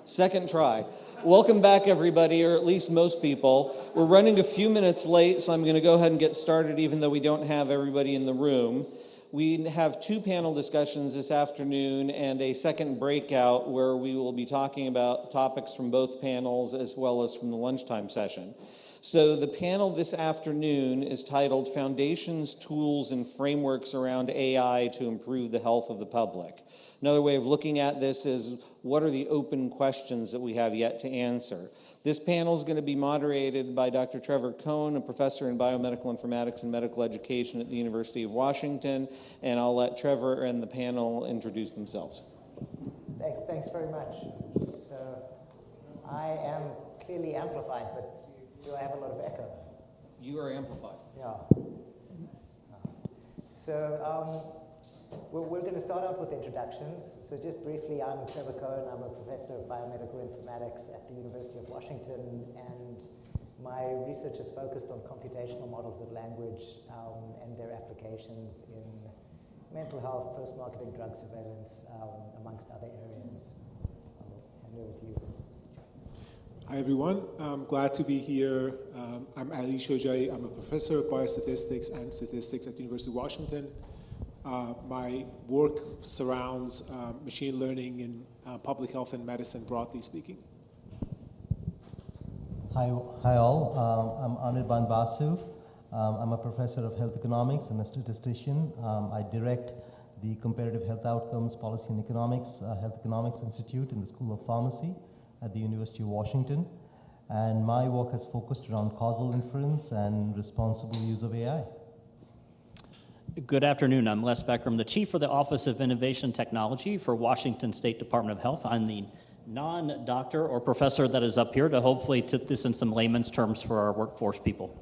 Second try. Welcome back, everybody, or at least most people. We're running a few minutes late, so I'm going to go ahead and get started, even though we don't have everybody in the room. We have two panel discussions this afternoon and a second breakout where we will be talking about topics from both panels as well as from the lunchtime session. So the panel this afternoon is titled Foundations, Tools, and Frameworks Around AI to Improve the Health of the Public. Another way of looking at this is, what are the open questions that we have yet to answer? This panel is going to be moderated by Dr. Trevor Cohn, a professor in biomedical informatics and medical education at the University of Washington, and I'll let Trevor and the panel introduce themselves. Thanks very much. So I am clearly amplified, but do I have a lot of echo? You are amplified. Yeah. So we're going to start off with introductions. So just briefly, I'm Trevor Cohn. I'm a professor of biomedical informatics at the University of Washington, and my research is focused on computational models of language and their applications in mental health, post-marketing drug surveillance, amongst other areas. I'll hand over to you. Hi, everyone. I'm glad to be here. I'm Ali Shojai. I'm a professor of biostatistics and statistics at the University of Washington. My work surrounds machine learning in public health and medicine, broadly speaking. Hi all. I'm Anirban Basu. I'm a professor of health economics and a statistician. I direct the Comparative Health Outcomes Policy and Economics Health Economics Institute in the School of Pharmacy at the University of Washington. And my work has focused around causal inference and responsible use of AI. Good afternoon. I'm Les Becker, the Chief of the Office of Innovation Technology for Washington State Department of Health. I'm the non-doctor or professor that is up here to hopefully put this in some layman's terms for our workforce people.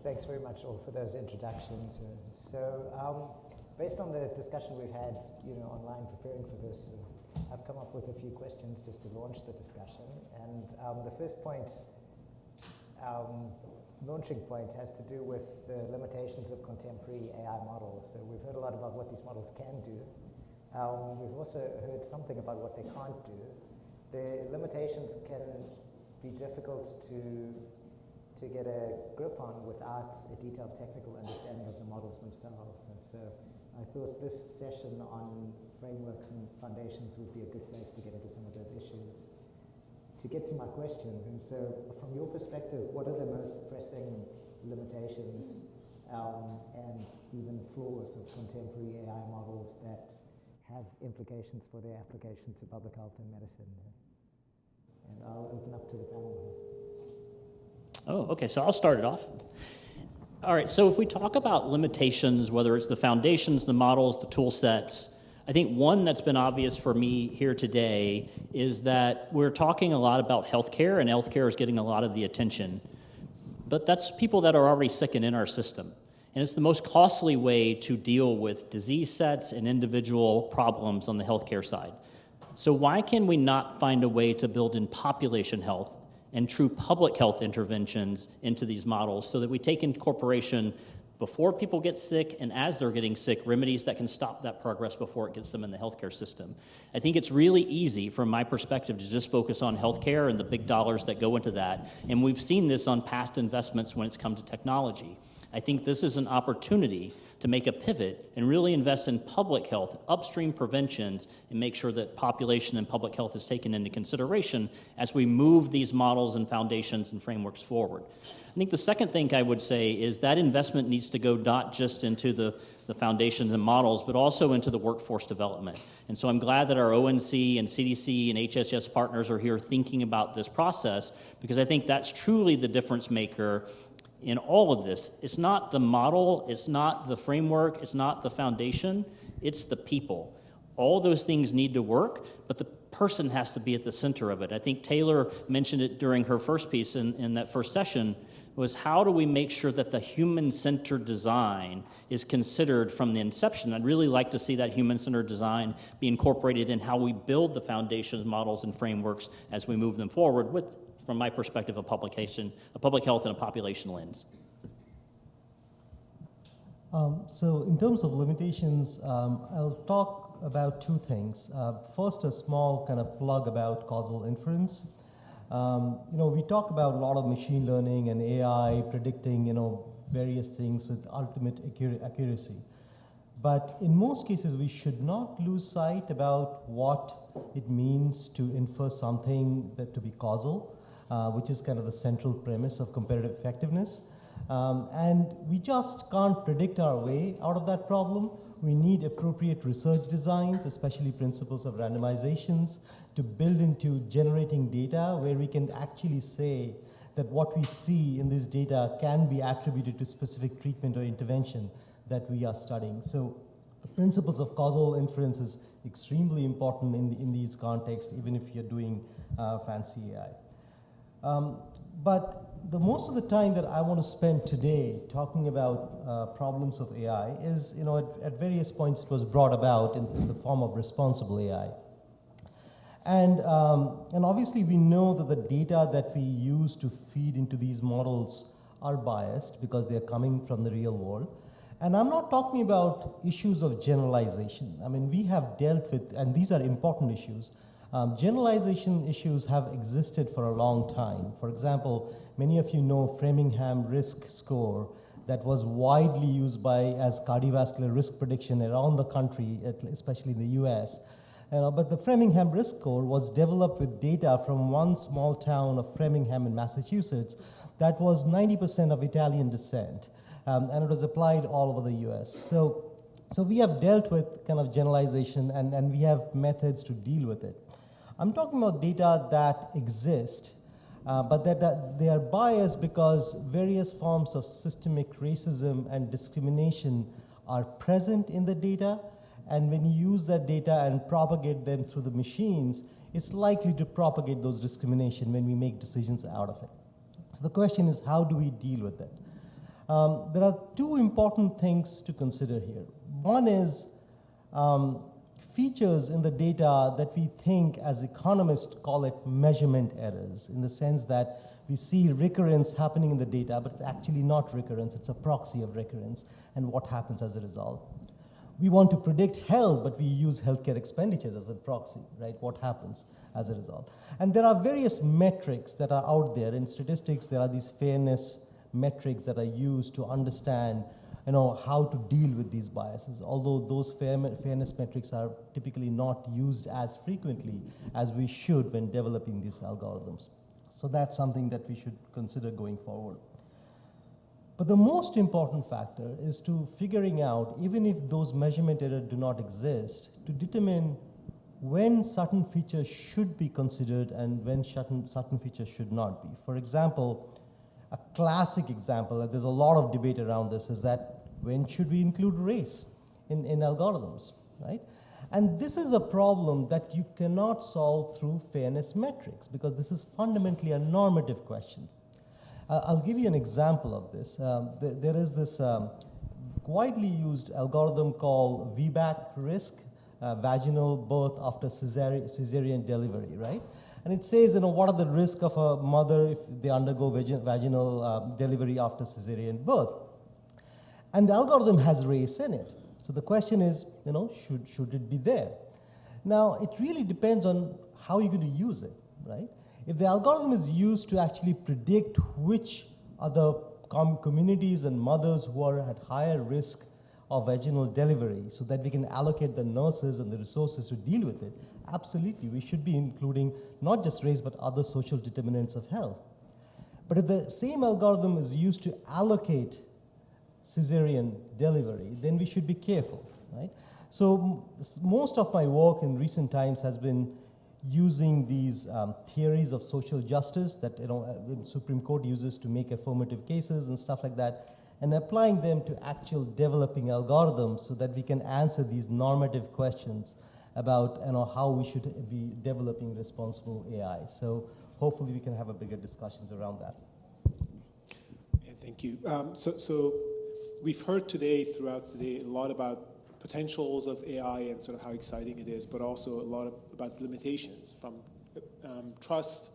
Thanks very much all for those introductions. So based on the discussion we've had online preparing for this, I've come up with a few questions just to launch the discussion. And the first point, launching point, has to do with the limitations of contemporary AI models. So we've heard a lot about what these models can do. We've also heard something about what they can't do. The limitations can be difficult to get a grip on without a detailed technical understanding of the models themselves. And so I thought this session on frameworks and foundations would be a good place to get into some of those issues. To get to my question, and so from your perspective, what are the most pressing limitations and even flaws of contemporary AI models that have implications for their application to public health and medicine? And I'll open up to the panel. Oh, okay, so I'll start it off. All right, so if we talk about limitations, whether it's the foundations, the models, the tool sets, I think one that's been obvious for me here today is that we're talking a lot about healthcare, and healthcare is getting a lot of the attention. But that's people that are already sick and in our system. And it's the most costly way to deal with disease sets and individual problems on the healthcare side. So why can we not find a way to build in population health and true public health interventions into these models so that we take incorporation before people get sick and as they're getting sick, remedies that can stop that progress before it gets them in the healthcare system. I think it's really easy from my perspective to just focus on healthcare and the big dollars that go into that. And we've seen this on past investments when it's come to technology. I think this is an opportunity to make a pivot and really invest in public health, upstream preventions, and make sure that population and public health is taken into consideration as we move these models and foundations and frameworks forward. I think the second thing I would say is that investment needs to go not just into the foundations and models, but also into the workforce development. And so I'm glad that our ONC and CDC and HHS partners are here thinking about this process, because I think that's truly the difference maker in all of this. It's not the model, it's not the framework, it's not the foundation, it's the people. All those things need to work, but the person has to be at the center of it. I think Taylor mentioned it during her first piece in that first session, was how do we make sure that the human-centered design is considered from the inception. I'd really like to see that human-centered design be incorporated in how we build the foundations, models, and frameworks as we move them forward with, from my perspective, a public health and a population lens. So in terms of limitations, I'll talk about two things. First, a small kind of plug about causal inference. We talk about a lot of machine learning and AI predicting, various things with ultimate accuracy. But in most cases, we should not lose sight about what it means to infer something that to be causal, which is kind of the central premise of comparative effectiveness. And we just can't predict our way out of that problem. We need appropriate research designs, especially principles of randomizations, to build into generating data where we can actually say that what we see in this data can be attributed to specific treatment or intervention that we are studying. So the principles of causal inference is extremely important in these contexts, even if you're doing fancy AI. But the most of the time that I want to spend today talking about problems of AI is, at various points it was brought about in the form of responsible AI. And obviously we know that the data that we use to feed into these models are biased because they're coming from the real world. And I'm not talking about issues of generalization. I mean, we have dealt with, and these are important issues, generalization issues have existed for a long time. For example, many of you know Framingham risk score that was widely used as cardiovascular risk prediction around the country, especially in the US. But the Framingham risk score was developed with data from one small town of Framingham in Massachusetts that was 90% of Italian descent. And it was applied all over the US. So we have dealt with kind of generalization and we have methods to deal with it. I'm talking about data that exist, but that they are biased because various forms of systemic racism and discrimination are present in the data. And when you use that data and propagate them through the machines, it's likely to propagate those discrimination when we make decisions out of it. So the question is, how do we deal with it? There are two important things to consider here. One is features in the data that we think as economists call it measurement errors, in the sense that we see recurrence happening in the data, but it's actually not recurrence, it's a proxy of recurrence, and what happens as a result. We want to predict health, but we use healthcare expenditures as a proxy, right? What happens as a result? And there are various metrics that are out there. In statistics, there are these fairness metrics that are used to understand how to deal with these biases, although those fairness metrics are typically not used as frequently as we should when developing these algorithms. So that's something that we should consider going forward. But the most important factor is to figuring out, even if those measurement errors do not exist, to determine when certain features should be considered and when certain features should not be. For example, a classic example, and there's a lot of debate around this, is that when should we include race in algorithms, right? And this is a problem that you cannot solve through fairness metrics because this is fundamentally a normative question. I'll give you an example of this. There is this widely used algorithm called VBAC risk, vaginal birth after cesarean delivery, right? And it says, what are the risks of a mother if they undergo vaginal delivery after cesarean birth? And the algorithm has race in it. So the question is, should it be there? Now, it really depends on how you're going to use it, right? If the algorithm is used to actually predict which are the communities and mothers who are at higher risk of vaginal delivery so that we can allocate the nurses and the resources to deal with it, absolutely, we should be including not just race but other social determinants of health. But if the same algorithm is used to allocate cesarean delivery, then we should be careful, right? So most of my work in recent times has been using these theories of social justice that the Supreme Court uses to make affirmative cases and stuff like that, and applying them to actual developing algorithms so that we can answer these normative questions about how we should be developing responsible AI. So hopefully we can have a bigger discussions around that. Yeah, thank you. So we've heard throughout today, a lot about potentials of AI and sort of how exciting it is, but also a lot about limitations, from trust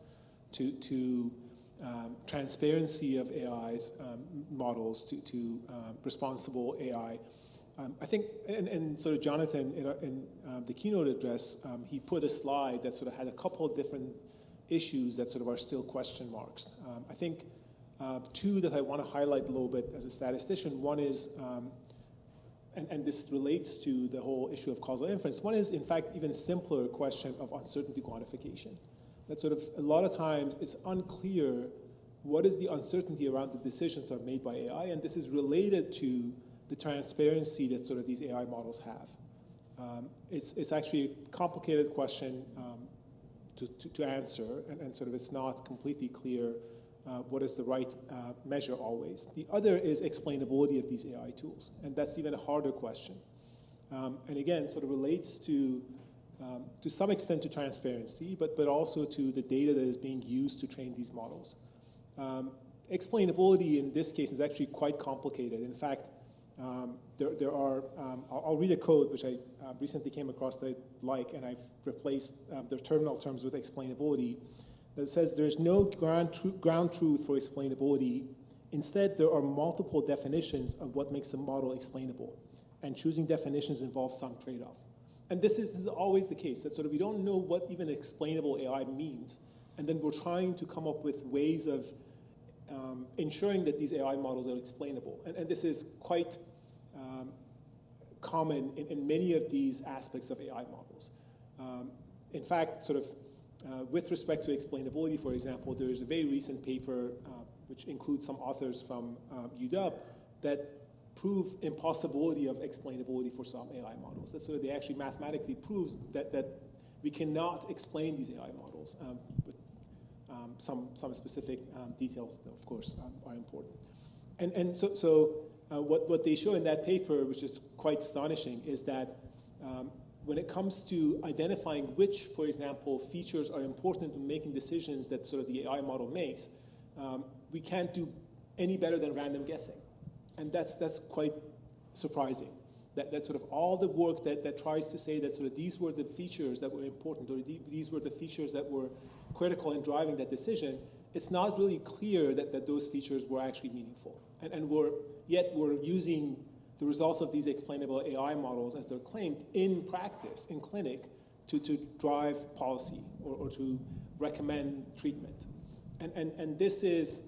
to transparency of AI's models to responsible AI. I think, and sort of Jonathan, in the keynote address, he put a slide that sort of had a couple of different issues that sort of are still question marks. I think two that I want to highlight a little bit as a statistician. One is, and this relates to the whole issue of causal inference. One is, in fact, even a simpler question of uncertainty quantification. That sort of a lot of times it's unclear what is the uncertainty around the decisions that are made by AI, and this is related to the transparency that sort of these AI models have. It's actually a complicated question to answer, and sort of it's not completely clear what is the right measure always. The other is explainability of these AI tools, and that's even a harder question. And again, sort of relates to some extent to transparency, but also to the data that is being used to train these models. Explainability in this case is actually quite complicated. In fact, there are, I'll read a code which I recently came across that I like, and I've replaced the terminal terms with explainability, that says there's no ground truth for explainability. Instead, there are multiple definitions of what makes a model explainable, and choosing definitions involves some trade-off. And this is always the case, that sort of we don't know what even explainable AI means, and then we're trying to come up with ways of ensuring that these AI models are explainable. And this is quite common in many of these aspects of AI models. In fact, sort of with respect to explainability, for example, there is a very recent paper which includes some authors from UW that prove impossibility of explainability for some AI models. That's so they actually mathematically proves that we cannot explain these AI models. Some specific details, of course, are important. And so what they show in that paper, which is quite astonishing, is that when it comes to identifying which, for example, features are important in making decisions that sort of the AI model makes, we can't do any better than random guessing. And that's quite surprising. That sort of all the work that tries to say that sort of these were the features that were important, or these were the features that were critical in driving that decision, it's not really clear that those features were actually meaningful. And yet we're using the results of these explainable AI models as they're claimed in practice, in clinic, to drive policy or to recommend treatment. And this is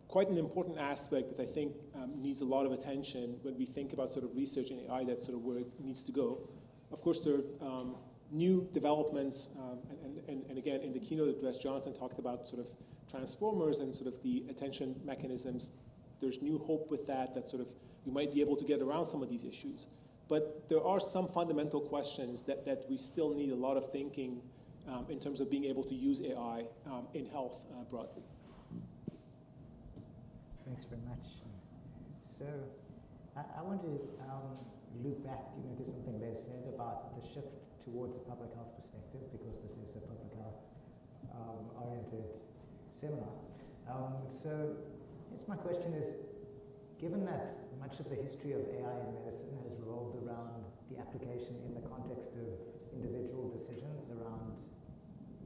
quite an important aspect that I think needs a lot of attention when we think about sort of research in AI, that's sort of where it needs to go. Of course, there are new developments, and again, in the keynote address, Jonathan talked about sort of transformers and sort of the attention mechanisms. There's new hope with that sort of we might be able to get around some of these issues. But there are some fundamental questions that we still need a lot of thinking in terms of being able to use AI in health broadly. Thanks very much. So I want to loop back to something Les said about the shift towards a public health perspective, because this is a public health oriented seminar. So I guess my question is, given that much of the history of AI in medicine has revolved around the application in the context of individual decisions around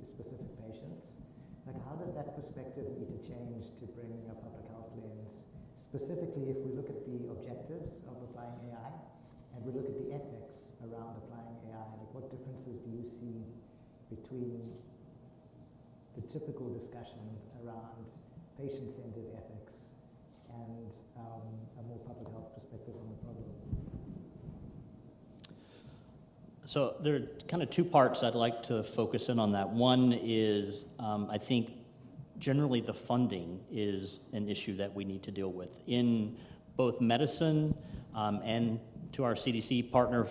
specific patients, like how does that perspective need to change to bring a public health lens? Specifically, if we look at the objectives of applying AI and we look at the ethics around applying AI, like what differences do you see between the typical discussion around patient-centered ethics and a more public health perspective on the problem? So there are kind of two parts I'd like to focus in on that. One is, I think, generally the funding is an issue that we need to deal with. In both medicine and to our CDC partner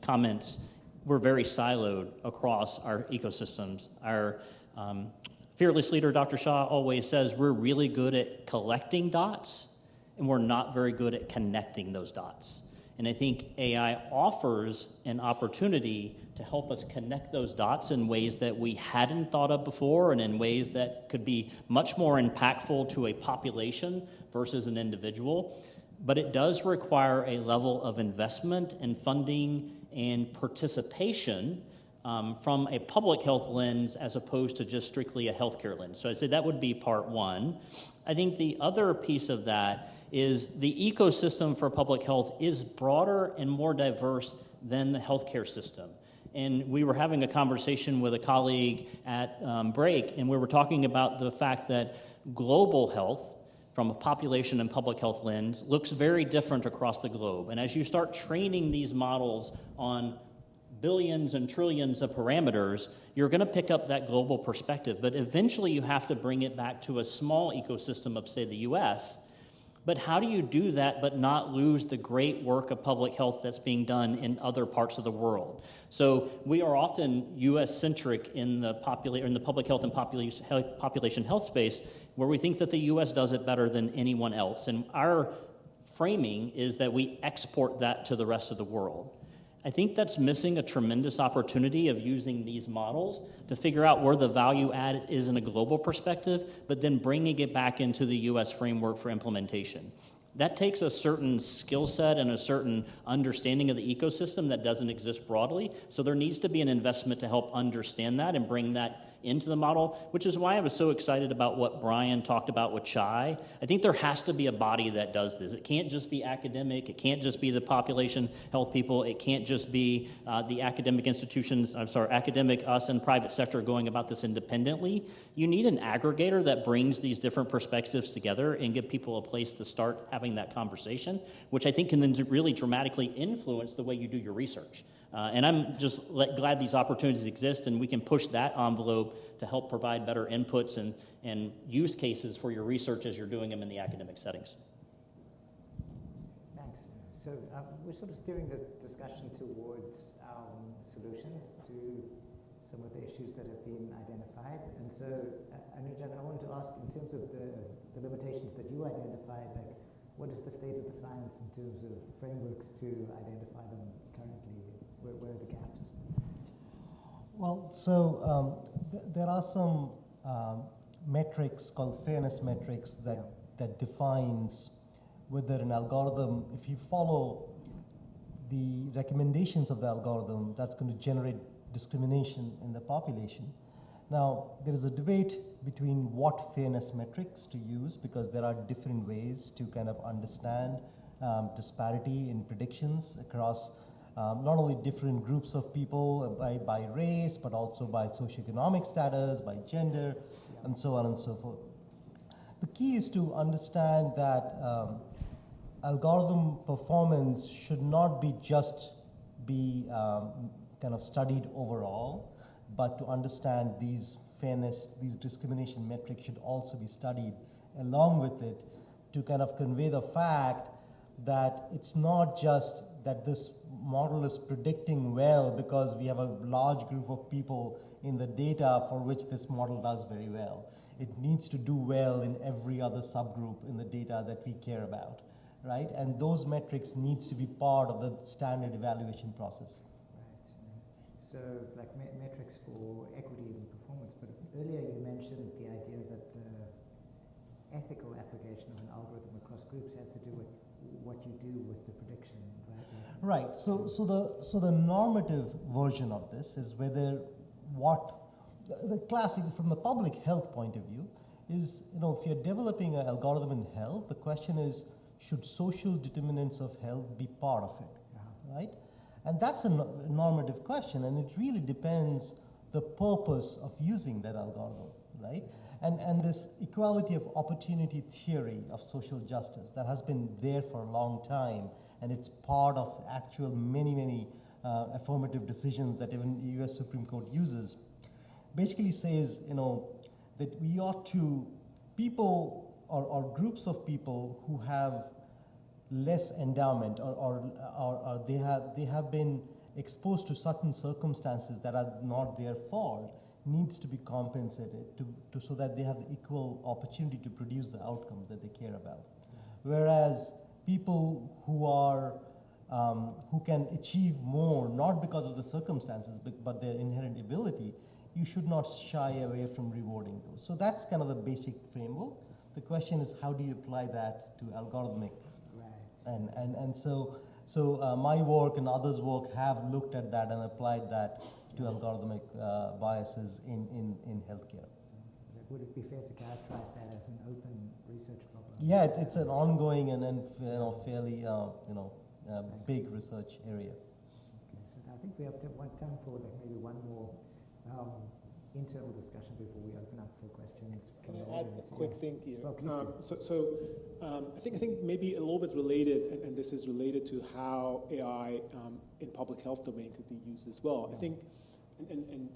comments, we're very siloed across our ecosystems. Our fearless leader, Dr. Shah, always says we're really good at collecting dots, and we're not very good at connecting those dots. And I think AI offers an opportunity to help us connect those dots in ways that we hadn't thought of before, and in ways that could be much more impactful to a population versus an individual. But it does require a level of investment and funding and participation from a public health lens as opposed to just strictly a healthcare lens. So I'd say that would be part one. I think the other piece of that is the ecosystem for public health is broader and more diverse than the healthcare system. And we were having a conversation with a colleague at break, and we were talking about the fact that global health, from a population and public health lens, looks very different across the globe. And as you start training these models on billions and trillions of parameters, you're going to pick up that global perspective. But eventually you have to bring it back to a small ecosystem of, say, the US. But how do you do that but not lose the great work of public health that's being done in other parts of the world? So we are often US-centric in the public health and population health space, where we think that the US does it better than anyone else. And our framing is that we export that to the rest of the world. I think that's missing a tremendous opportunity of using these models to figure out where the value add is in a global perspective, but then bringing it back into the US framework for implementation. That takes a certain skill set and a certain understanding of the ecosystem that doesn't exist broadly. So there needs to be an investment to help understand that and bring that into the model, which is why I was so excited about what Brian talked about with CHAI. I think there has to be a body that does this. It can't just be academic. It can't just be the population health people. It can't just be the academic institutions, academic, us, and private sector going about this independently. You need an aggregator that brings these different perspectives together and give people a place to start having that conversation, which I think can then really dramatically influence the way you do your research. And I'm just glad these opportunities exist, and we can push that envelope to help provide better inputs and use cases for your research as you're doing them in the academic settings. Thanks. So we're sort of steering the discussion towards solutions to some of the issues that have been identified. And so, Anujan, I wanted to ask, in terms of the limitations that you identified, like, what is the state of the science in terms of frameworks to identify them currently? Where are the gaps? Well, so there are some metrics called fairness metrics that defines whether an algorithm, if you follow the recommendations of the algorithm, that's going to generate discrimination in the population. Now, there is a debate between what fairness metrics to use, because there are different ways to kind of understand disparity in predictions across not only different groups of people by race, but also by socioeconomic status, by gender, and so on and so forth. The key is to understand that algorithm performance should not be just kind of studied overall, but to understand these fairness, these discrimination metrics should also be studied along with it to kind of convey the fact that it's not just that this model is predicting well because we have a large group of people in the data for which this model does very well. It needs to do well in every other subgroup in the data that we care about, right? And those metrics needs to be part of the standard evaluation process. Right. So, like metrics for equity and performance, but earlier you mentioned the idea that the ethical application of an algorithm across groups has to do with what you do with the prediction, right? Right. So the normative version of this is whether the classic from the public health point of view is, if you're developing an algorithm in health, the question is, should social determinants of health be part of it, right? And that's a normative question, and it really depends the purpose of using that algorithm, right? And this equality of opportunity theory of social justice that has been there for a long time, and it's part of actual many affirmative decisions that even the US Supreme Court uses, basically says, that we ought to, people or groups of people who have less endowment or they have been exposed to certain circumstances that are not their fault, needs to be compensated so that they have the equal opportunity to produce the outcomes that they care about. Whereas people who can achieve more, not because of the circumstances, but their inherent ability, you should not shy away from rewarding those. So that's kind of the basic framework. The question is, how do you apply that to algorithmics? Right. And so my work and others' work have looked at that and applied that to algorithmic biases in healthcare. Would it be fair to characterize that as an open research problem? Yeah, it's an ongoing and fairly big research area. Okay, so I think we have time for maybe one more internal discussion before we open up for questions. Can I add a quick thing here? Well, please do. I think maybe a little bit related, and this is related to how AI in public health domain could be used as well. I think, and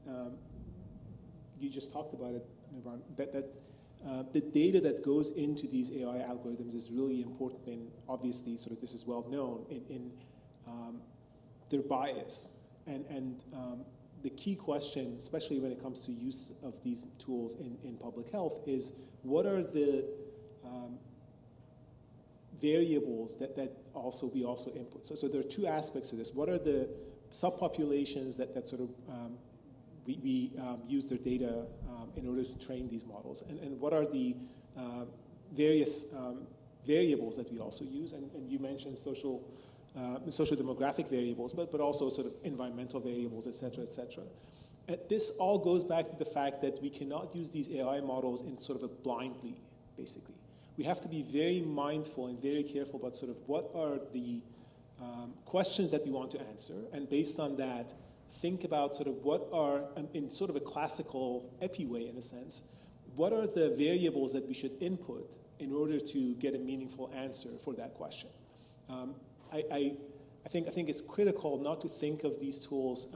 you just talked about it, Nirvan, that the data that goes into these AI algorithms is really important, and obviously, sort of this is well known in their bias, and the key question, especially when it comes to use of these tools in public health, is what are the variables that we also input. So there are two aspects to this. What are the subpopulations that sort of we use their data in order to train these models, and what are the various variables that we also use? And you mentioned social demographic variables, but also sort of environmental variables, et cetera, et cetera. This all goes back to the fact that we cannot use these AI models in sort of a blindly, basically. We have to be very mindful and very careful about sort of what are the questions that we want to answer, and based on that, think about sort of what are, in sort of a classical epi way in a sense, what are the variables that we should input in order to get a meaningful answer for that question. I think it's critical not to think of these tools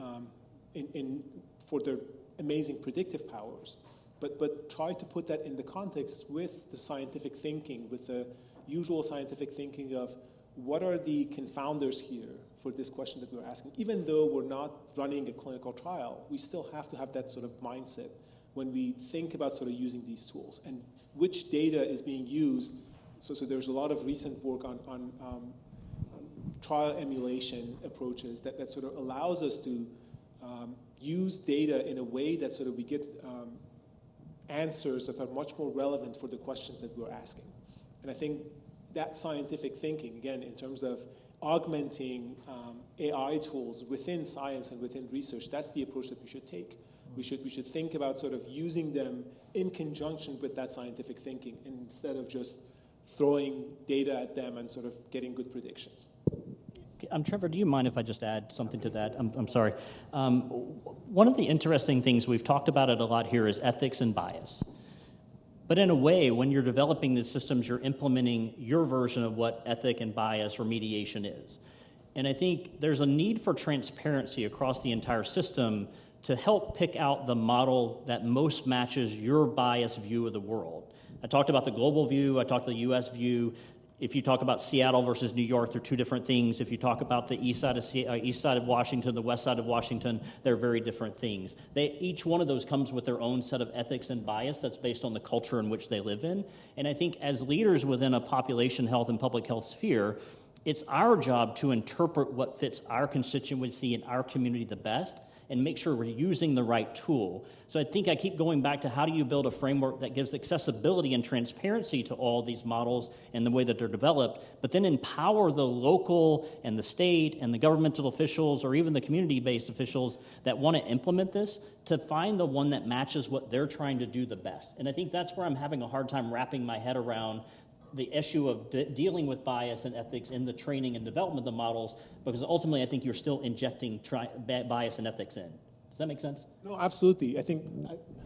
for their amazing predictive powers, but try to put that in the context with the scientific thinking, with the usual scientific thinking of what are the confounders here for this question that we're asking. Even though we're not running a clinical trial, we still have to have that sort of mindset when we think about sort of using these tools and which data is being used. So there's a lot of recent work on trial emulation approaches that sort of allows us to use data in a way that sort of we get answers that are much more relevant for the questions that we're asking. And I think that scientific thinking, again, in terms of augmenting AI tools within science and within research, that's the approach that we should take. We should think about sort of using them in conjunction with that scientific thinking instead of just throwing data at them and sort of getting good predictions. Trevor, do you mind if I just add something to that? I'm sorry. One of the interesting things, we've talked about it a lot here, is ethics and bias. But in a way, when you're developing these systems, you're implementing your version of what ethic and bias or mediation is. And I think there's a need for transparency across the entire system to help pick out the model that most matches your biased view of the world. I talked about the global view, I talked about the US view. If you talk about Seattle versus New York, they're two different things. If you talk about the east side of Washington, the west side of Washington, they're very different things. Each one of those comes with their own set of ethics and bias that's based on the culture in which they live in. And I think as leaders within a population health and public health sphere, it's our job to interpret what fits our constituency and our community the best and make sure we're using the right tool. So I think I keep going back to how do you build a framework that gives accessibility and transparency to all these models and the way that they're developed, but then empower the local and the state and the governmental officials or even the community-based officials that want to implement this to find the one that matches what they're trying to do the best. And I think that's where I'm having a hard time wrapping my head around the issue of dealing with bias and ethics in the training and development of the models, because ultimately I think you're still injecting bias and ethics in. Does that make sense? No, absolutely. I think,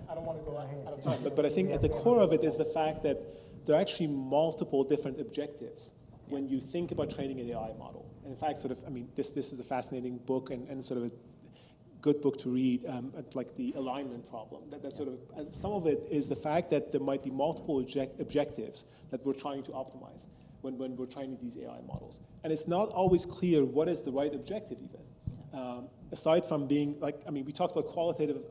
I don't want to go out of time, but I think at the core of it is the fact that there are actually multiple different objectives when you think about training an AI model. And in fact, this is a fascinating book and sort of a good book to read, like the alignment problem. Some of it is the fact that there might be multiple objectives that we're trying to optimize when we're training these AI models. And it's not always clear what is the right objective even. Aside from being, we talked about qualitative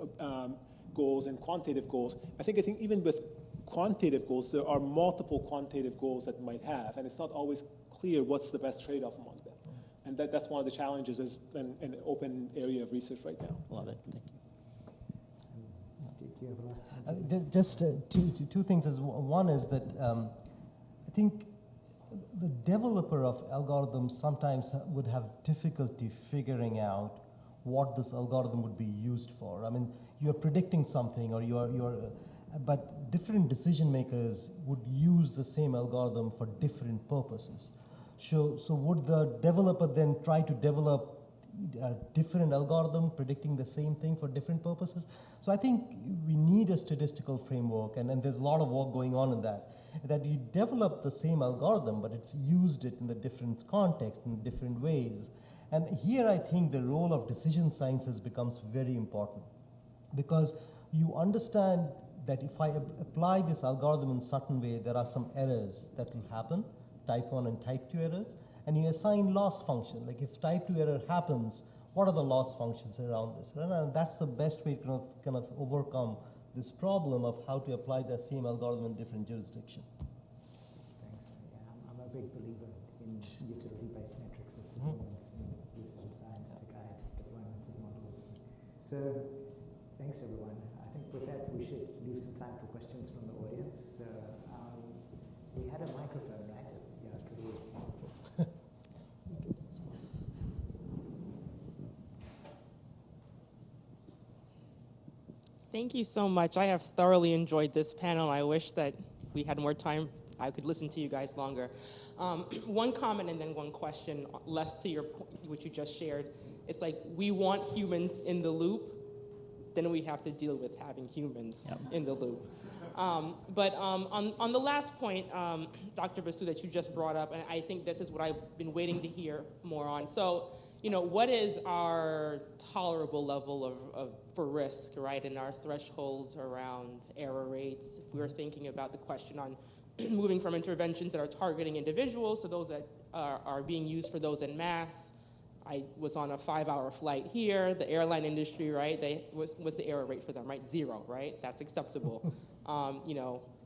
goals and quantitative goals. I think even with quantitative goals, there are multiple quantitative goals that we might have, and it's not always clear what's the best trade-off among them. And that's one of the challenges as an open area of research right now. Love it. Thank you. Do you have a last? Just two things. One is that I think the developer of algorithms sometimes would have difficulty figuring out what this algorithm would be used for. I mean, you're predicting something, or but different decision makers would use the same algorithm for different purposes. So would the developer then try to develop a different algorithm predicting the same thing for different purposes? So I think we need a statistical framework, and there's a lot of work going on in that you develop the same algorithm, but it's used it in the different context, in different ways. And here I think the role of decision sciences becomes very important, because you understand that if I apply this algorithm in a certain way, there are some errors that will happen, type 1 and type 2 errors, and you assign loss function. Like if type 2 error happens, what are the loss functions around this? And that's the best way to kind of overcome this problem of how to apply that same algorithm in different jurisdiction. Thanks. Yeah, I'm a big believer in utility-based metrics of performance in decision science to guide deployment of models. So thanks, everyone. I think with that, we should leave some time for questions from the audience. We had a microphone, right? Yeah, could we? Thank you so much. I have thoroughly enjoyed this panel. I wish that we had more time. I could listen to you guys longer. One comment and then one question, less to your point, which you just shared. It's like we want humans in the loop, then we have to deal with having humans in the loop. But on the last point, Dr. Basu, that you just brought up, and I think this is what I've been waiting to hear more on. So, what is our tolerable level for risk, right, and our thresholds around error rates? If we were thinking about the question on moving from interventions that are targeting individuals to those that are being used for those en masse. I was on a 5-hour flight here. The airline industry, right, what's the error rate for them, right? 0, right? That's acceptable.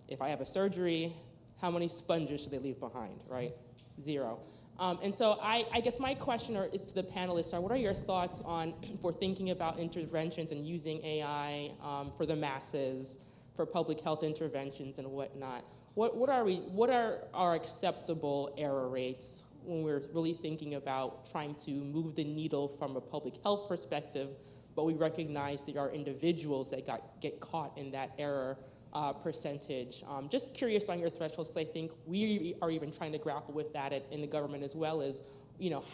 If I have a surgery, how many sponges should they leave behind, right? 0. And so I guess my question is to the panelists what are your thoughts on, for thinking about interventions and using AI for the masses, for public health interventions and whatnot? What are our acceptable error rates when we're really thinking about trying to move the needle from a public health perspective, but we recognize there are individuals that get caught in that error percentage? Just curious on your thresholds, because I think we are even trying to grapple with that in the government as well as,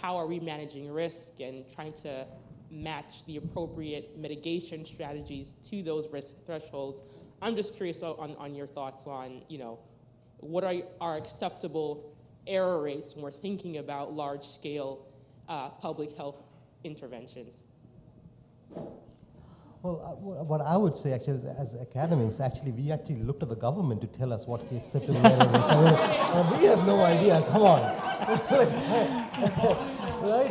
how are we managing risk and trying to match the appropriate mitigation strategies to those risk thresholds. I'm just curious on your thoughts on, what are our acceptable error rates when we're thinking about large-scale public health interventions? Well, what I would say, actually, as academics, we actually look to the government to tell us what's the acceptable error rates. I mean, we have no idea. Come on, right?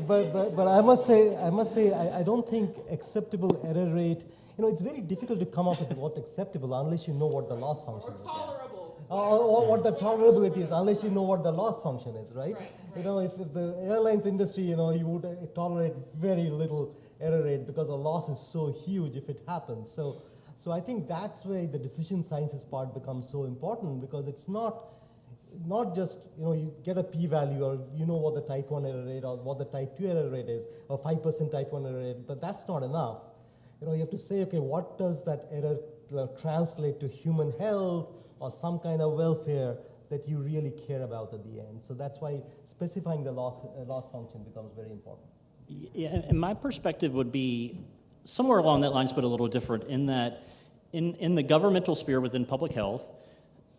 But I must say, I don't think acceptable error rate. It's very difficult to come up with what's acceptable unless you know what the loss function is. Or tolerable. Or what the tolerability is, unless you know what the loss function is, right? Right. If the airlines industry, you would tolerate very little error rate because the loss is so huge if it happens. So I think that's where the decision sciences part becomes so important, because it's not just, you get a p-value or you know what the type 1 error rate or what the type 2 error rate is, or 5% type 1 error rate, but that's not enough. You have to say, okay, what does that error translate to human health or some kind of welfare that you really care about at the end? So that's why specifying the loss function becomes very important. Yeah, and my perspective would be somewhere along that lines, but a little different, in that in the governmental sphere within public health,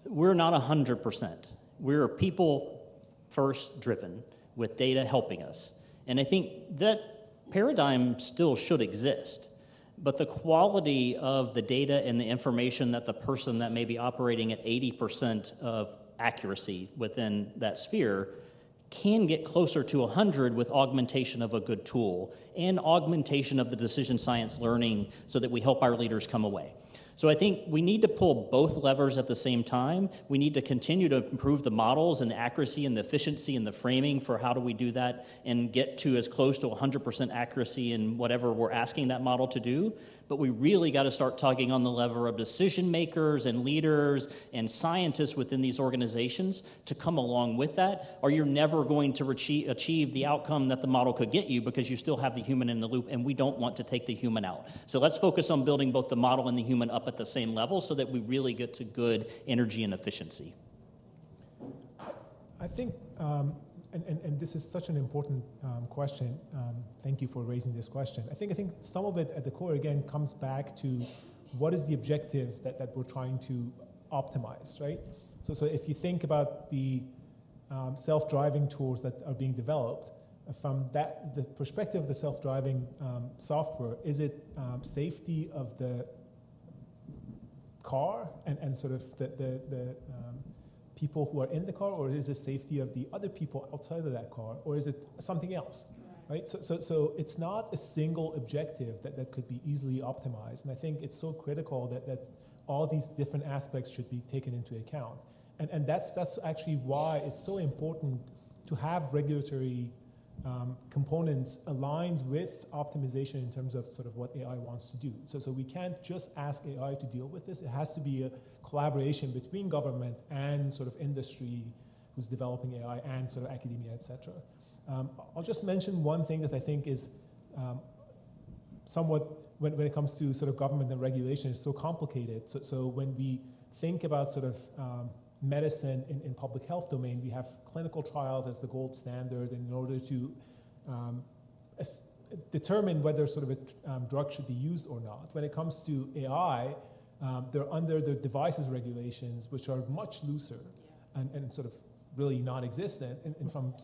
we're not 100%. We're people first driven with data helping us. And I think that paradigm still should exist. But the quality of the data and the information that the person that may be operating at 80% of accuracy within that sphere can get closer to 100 with augmentation of a good tool and augmentation of the decision science learning so that we help our leaders come away. So I think we need to pull both levers at the same time. We need to continue to improve the models and the accuracy and the efficiency and the framing for how do we do that and get to as close to 100% accuracy in whatever we're asking that model to do. But we really got to start tugging on the lever of decision makers and leaders and scientists within these organizations to come along with that, or you're never going to achieve the outcome that the model could get you because you still have the human in the loop, and we don't want to take the human out. So let's focus on building both the model and the human up at the same level so that we really get to good energy and efficiency. I think, and this is such an important question. Thank you for raising this question. I think some of it at the core, again, comes back to what is the objective that we're trying to optimize, right? So if you think about the self-driving tools that are being developed, from the perspective of the self-driving software, is it safety of the car and sort of the people who are in the car, or is it safety of the other people outside of that car, or is it something else, right? So it's not a single objective that could be easily optimized, and I think it's so critical that all these different aspects should be taken into account, and that's actually why it's so important to have regulatory components aligned with optimization in terms of sort of what AI wants to do. So we can't just ask AI to deal with this. It has to be a collaboration between government and sort of industry who's developing AI and sort of academia, et cetera. I'll just mention one thing that I think is somewhat, when it comes to sort of government and regulation, it's so complicated. So when we think about sort of medicine in public health domain, we have clinical trials as the gold standard in order to determine whether sort of a drug should be used or not. When it comes to AI, they're under the devices regulations, which are much looser and sort of really non-existent and from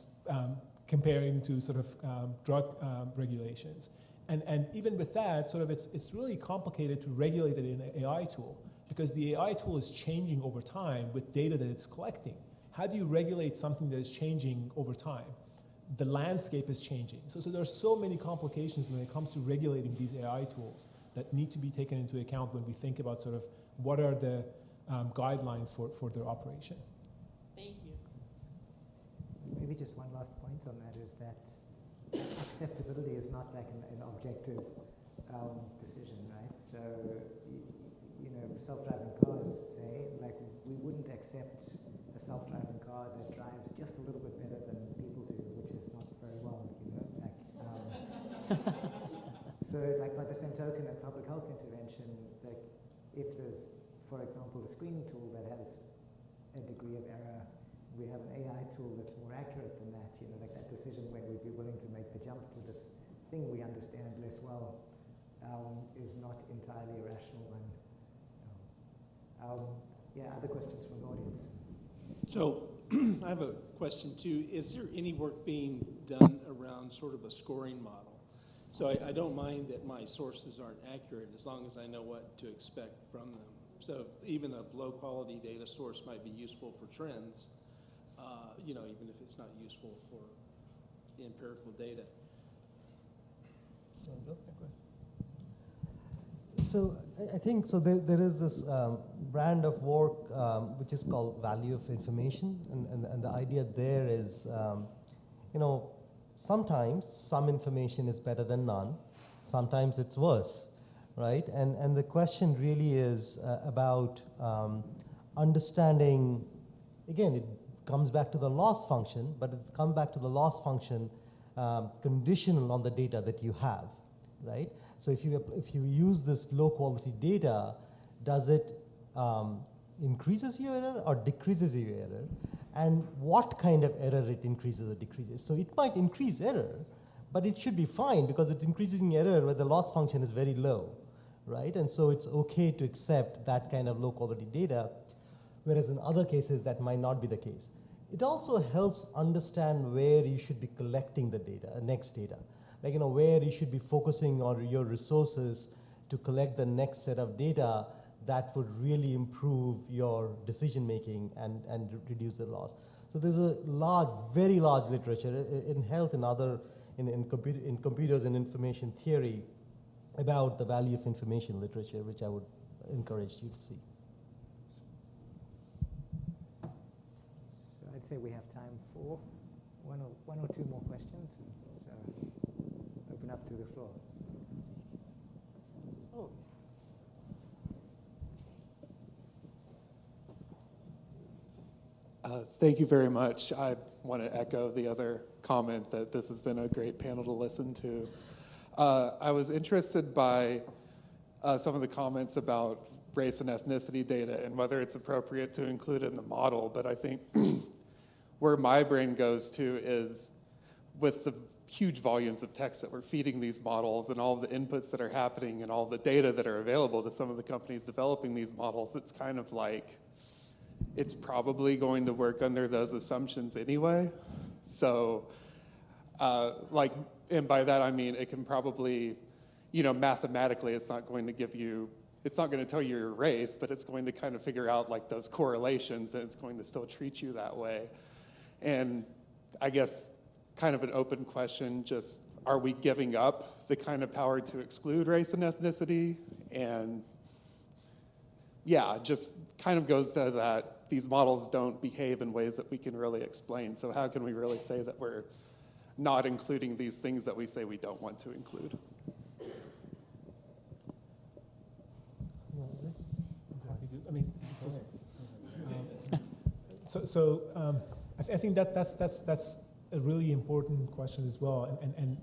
comparing to sort of drug regulations. And even with that, sort of it's really complicated to regulate it in an AI tool, because the AI tool is changing over time with data that it's collecting. How do you regulate something that is changing over time? The landscape is changing. So there's so many complications when it comes to regulating these AI tools that need to be taken into account when we think about sort of what are the guidelines for their operation. Thank you. Maybe just one last point on that is that acceptability is not like an objective decision, right? So, self-driving cars say, like, we wouldn't accept a self-driving car that drives just a little bit better than people do, which is not very well, So, like, by the same token, a public health intervention, like, if there's, for example, a screening tool that has a degree of error, we have an AI tool that's more accurate than that, like that decision when we'd be willing to make the jump to this thing we understand less well is not entirely a rational one. Other questions from the audience? So I have a question too. Is there any work being done around sort of a scoring model? So I don't mind that my sources aren't accurate as long as I know what to expect from them. So even a low quality data source might be useful for trends, even if it's not useful for empirical data. So I think there is this brand of work which is called value of information, and the idea there is, sometimes some information is better than none, sometimes it's worse, right? And the question really is about understanding. Again, it comes back to the loss function, but it's come back to the loss function conditional on the data that you have, right? So if you use this low quality data, does it increases your error or decreases your error? And what kind of error it increases or decreases? So it might increase error, but it should be fine because it's increasing error where the loss function is very low, right? And so it's okay to accept that kind of low quality data, whereas in other cases that might not be the case. It also helps understand where you should be collecting the data, next data. Like, where you should be focusing on your resources to collect the next set of data that would really improve your decision making and reduce the loss. So there's a very large literature in health and in computers and information theory about the value of information literature, which I would encouraged you to see. So I'd say we have time for one or two more questions. So open up to the floor. Oh, Thank you very much. I want to echo the other comment that this has been a great panel to listen to. I was interested by some of the comments about race and ethnicity data and whether it's appropriate to include it in the model, but I think where my brain goes to is with the huge volumes of text that we're feeding these models and all the inputs that are happening and all the data that are available to some of the companies developing these models, it's kind of like it's probably going to work under those assumptions anyway. So, and by that I mean it can probably, mathematically it's not going to tell you your race, but it's going to kind of figure out like those correlations, and it's going to still treat you that way. And I guess kind of an open question, just are we giving up the kind of power to exclude race and ethnicity? And yeah, just kind of goes to that these models don't behave in ways that we can really explain. So how can we really say that we're not including these things that we say we don't want to include? I think that's a really important question as well. And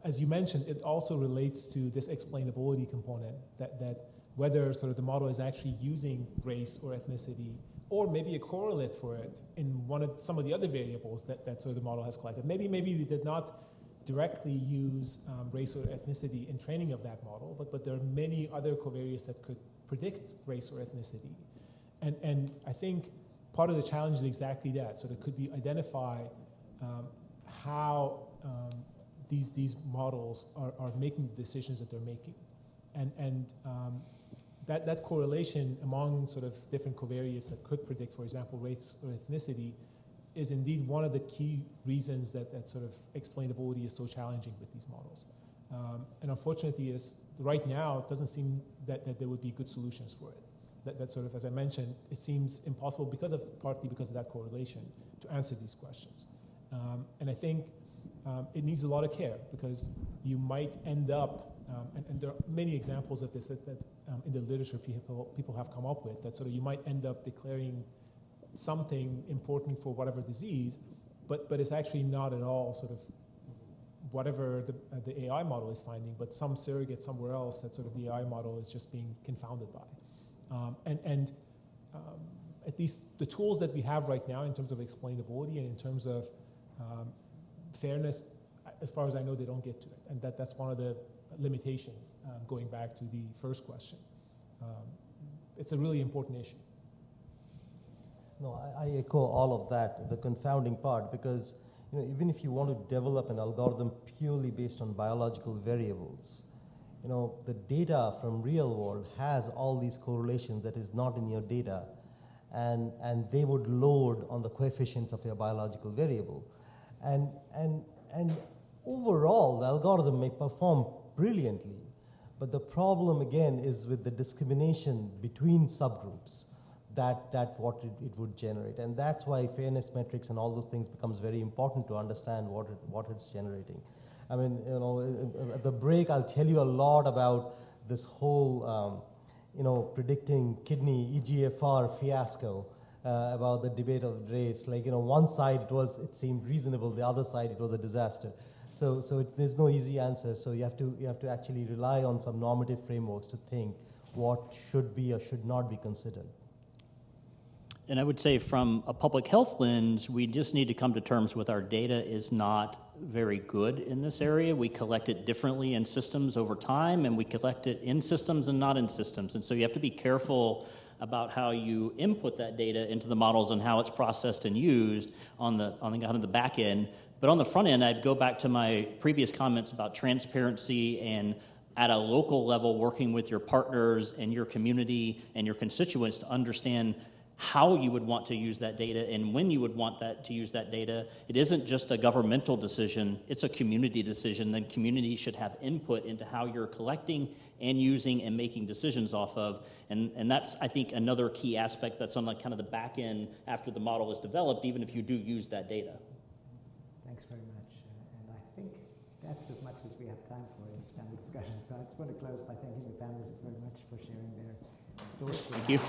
as you mentioned, it also relates to this explainability component that whether sort of the model is actually using race or ethnicity, or maybe a correlate for it in some of the other variables that sort of the model has collected. Maybe we did not directly use race or ethnicity in training of that model, but there are many other covariates that could predict race or ethnicity. And I think part of the challenge is exactly that. So it could be identify how these models are making the decisions that they're making. And that correlation among sort of different covariates that could predict, for example, race or ethnicity, is indeed one of the key reasons that sort of explainability is so challenging with these models. And unfortunately, right now, it doesn't seem that there would be good solutions for it. That sort of, as I mentioned, it seems impossible partly because of that correlation to answer these questions. And I think it needs a lot of care, because you might end up, and there are many examples of this that in the literature people have come up with, that sort of you might end up declaring something important for whatever disease, but it's actually not at all sort of whatever the AI model is finding, but some surrogate somewhere else that sort of the AI model is just being confounded by. And at least the tools that we have right now in terms of explainability and in terms of fairness, as far as I know, they don't get to it. And that's one of the limitations, going back to the first question. It's a really important issue. No, I echo all of that, the confounding part, because even if you want to develop an algorithm purely based on biological variables, the data from real world has all these correlations that is not in your data, and they would load on the coefficients of your biological variable. And overall, the algorithm may perform brilliantly, but the problem again is with the discrimination between subgroups that what it would generate. And that's why fairness metrics and all those things becomes very important to understand what it's generating. I mean, at the break, I'll tell you a lot about this whole, predicting kidney EGFR fiasco, about the debate of race. Like, one side it seemed reasonable, the other side it was a disaster. So there's no easy answer. So you have to actually rely on some normative frameworks to think what should be or should not be considered. And I would say from a public health lens, we just need to come to terms with our data is not very good in this area. We collect it differently in systems over time, and we collect it in systems and not in systems. And so you have to be careful about how you input that data into the models and how it's processed and used on the back end. But on the front end, I'd go back to my previous comments about transparency and at a local level, working with your partners and your community and your constituents to understand how you would want to use that data and when you would want that to use that data. It isn't just a governmental decision, it's a community decision. Then community should have input into how you're collecting and using and making decisions off of. And that's, I think, another key aspect that's on kind of the back end after the model is developed, even if you do use that data. Thanks very much. And I think that's as much as we have time for in this panel discussion. So I just want to close by thanking the panelists very much for sharing their thoughts. Thank you.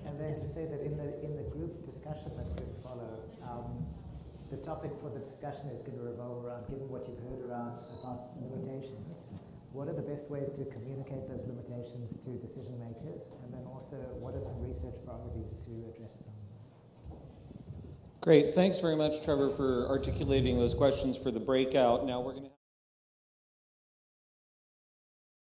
And then to say that in the group discussion that's going to follow, the topic for the discussion is going to revolve around, given what you've heard about limitations, what are the best ways to communicate those limitations to decision makers, and then also what are some research priorities to address them? Great. Thanks very much, Trevor, for articulating those questions for the breakout. Now we're going to